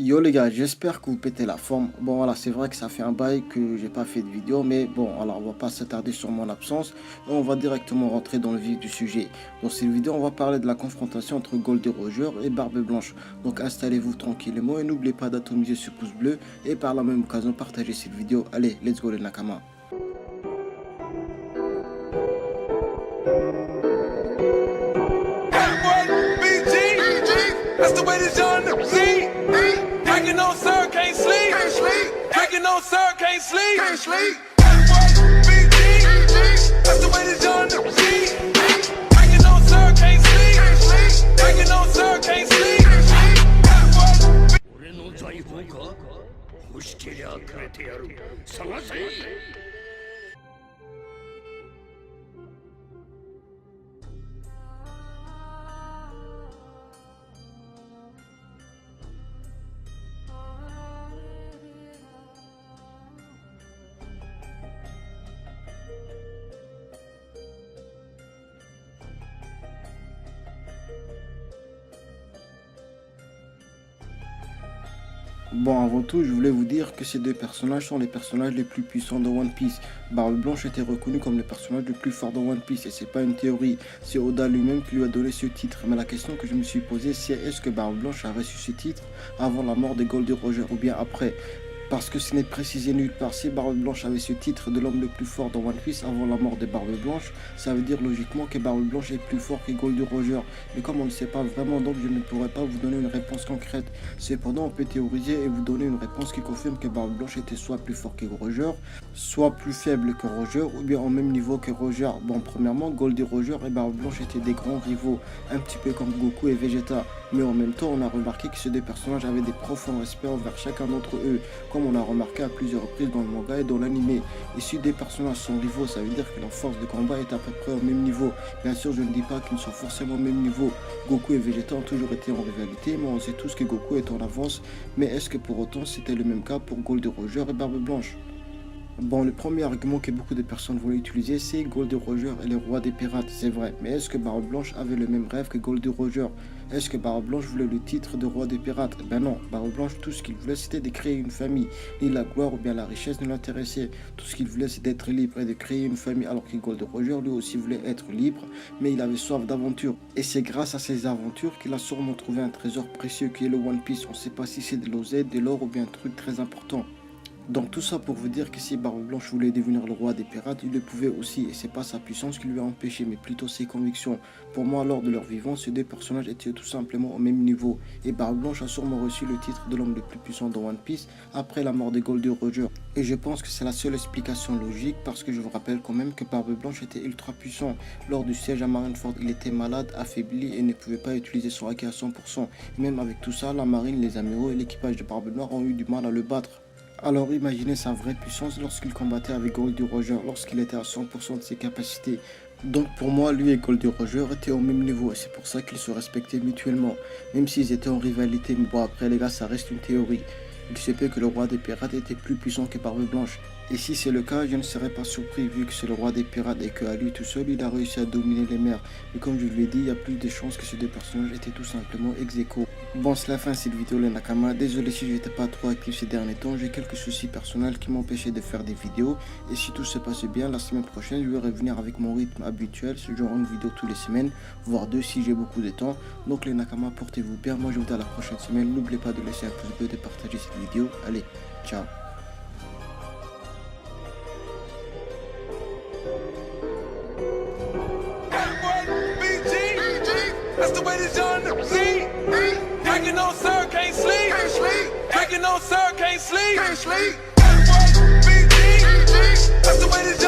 Yo les gars, j'espère que vous pétez la forme. Bon voilà, c'est vrai que ça fait un bail que j'ai pas fait de vidéo, mais bon, alors on va pas s'attarder sur mon absence. On va directement rentrer dans le vif du sujet. Dans cette vidéo, on va parler de la confrontation entre Goldie Roger et Barbe Blanche. Donc installez-vous tranquillement et n'oubliez pas d'atomiser ce pouce bleu et par la même occasion partagez cette vidéo. Allez, let's go les Nakama. That's the way this young nigga see. Drinking on sir, can't sleep. Drinking on sir, can't sleep. That's the way this young nigga see. Drinking on sir, can't sleep. Drinking on sir, can't sleep. 俺の財宝か欲しけりゃくれてやる探せ Bon, avant tout, je voulais vous dire que ces deux personnages sont les personnages les plus puissants de One Piece. Barbe Blanche était reconnu comme le personnage le plus fort de One Piece et c'est pas une théorie, c'est Oda lui-même qui lui a donné ce titre. Mais la question que je me suis posée, c'est est-ce que Barbe Blanche a reçu ce titre avant la mort de Goldie Roger ou bien après? Parce que ce n'est précisé nulle part. Si Barbe Blanche avait ce titre de l'homme le plus fort dans One Piece avant la mort de Barbe Blanche, ça veut dire logiquement que Barbe Blanche est plus fort que Goldie Roger. Mais comme on ne sait pas vraiment, donc je ne pourrais pas vous donner une réponse concrète. Cependant, on peut théoriser et vous donner une réponse qui confirme que Barbe Blanche était soit plus fort que Roger, soit plus faible que Roger, ou bien au même niveau que Roger. Bon, premièrement, Goldie Roger et Barbe Blanche étaient des grands rivaux, un petit peu comme Goku et Vegeta. Mais en même temps, on a remarqué que ces deux personnages avaient des profonds respects envers chacun d'entre eux, comme on a remarqué à plusieurs reprises dans le manga et dans l'anime. Et si des personnages sont rivaux, ça veut dire que leur force de combat est à peu près au même niveau. Bien sûr, je ne dis pas qu'ils sont forcément au même niveau. Goku et Vegeta ont toujours été en rivalité, mais on sait tous que Goku est en avance. Mais est-ce que pour autant c'était le même cas pour Goldie Roger et Barbe Blanche? Bon, le premier argument que beaucoup de personnes vont utiliser, c'est Goldie Roger est le roi des pirates, c'est vrai. Mais est-ce que Barbe Blanche avait le même rêve que Goldie Roger? Est-ce que Barbe Blanche voulait le titre de roi des pirates? Ben non, Barbe Blanche, tout ce qu'il voulait, c'était de créer une famille. Ni la gloire ou bien la richesse ne l'intéressait. Tout ce qu'il voulait, c'est d'être libre et de créer une famille. Alors que Goldie Roger, lui aussi, voulait être libre, mais il avait soif d'aventure. Et c'est grâce à ces aventures qu'il a sûrement trouvé un trésor précieux qui est le One Piece. On ne sait pas si c'est de l'oseille, de l'or ou bien un truc très important. Donc tout ça pour vous dire que si Barbe Blanche voulait devenir le roi des pirates, il le pouvait aussi, et c'est pas sa puissance qui lui a empêché, mais plutôt ses convictions. Pour moi, lors de leur vivant, ces deux personnages étaient tout simplement au même niveau, et Barbe Blanche a sûrement reçu le titre de l'homme le plus puissant dans One Piece après la mort de Goldie Roger. Et je pense que c'est la seule explication logique, parce que je vous rappelle quand même que Barbe Blanche était ultra puissant. Lors du siège à Marineford, il était malade, affaibli et ne pouvait pas utiliser son haki à 100%. Et même avec tout ça, la marine, les amiraux et l'équipage de Barbe Noire ont eu du mal à le battre. Alors imaginez sa vraie puissance lorsqu'il combattait avec Goldie Roger, lorsqu'il était à 100% de ses capacités. Donc pour moi, lui et Goldie Roger étaient au même niveau et c'est pour ça qu'ils se respectaient mutuellement. Même s'ils étaient en rivalité, mais bon après les gars, ça reste une théorie. Il se peut que le roi des pirates était plus puissant que Barbe Blanche. Et si c'est le cas, je ne serais pas surpris vu que c'est le roi des pirates et qu'à lui tout seul, il a réussi à dominer les mers. Mais comme je vous l'ai dit, il y a plus de chances que ces deux personnages étaient tout simplement ex-aequo. Bon, c'est la fin de cette vidéo les Nakama. Désolé si je n'étais pas trop actif ces derniers temps, j'ai quelques soucis personnels qui m'empêchaient de faire des vidéos. Et si tout se passe bien, la semaine prochaine, je vais revenir avec mon rythme habituel, ce genre une vidéo tous les semaines, voire deux si j'ai beaucoup de temps. Donc les Nakama, portez-vous bien, moi je vous dis à la prochaine semaine. N'oubliez pas de laisser un pouce bleu, de partager cette vidéo. Allez, ciao. That's the way this young nigga see. Drinking on sir, can't sleep. Drinking on sir, can't sleep. That's the way this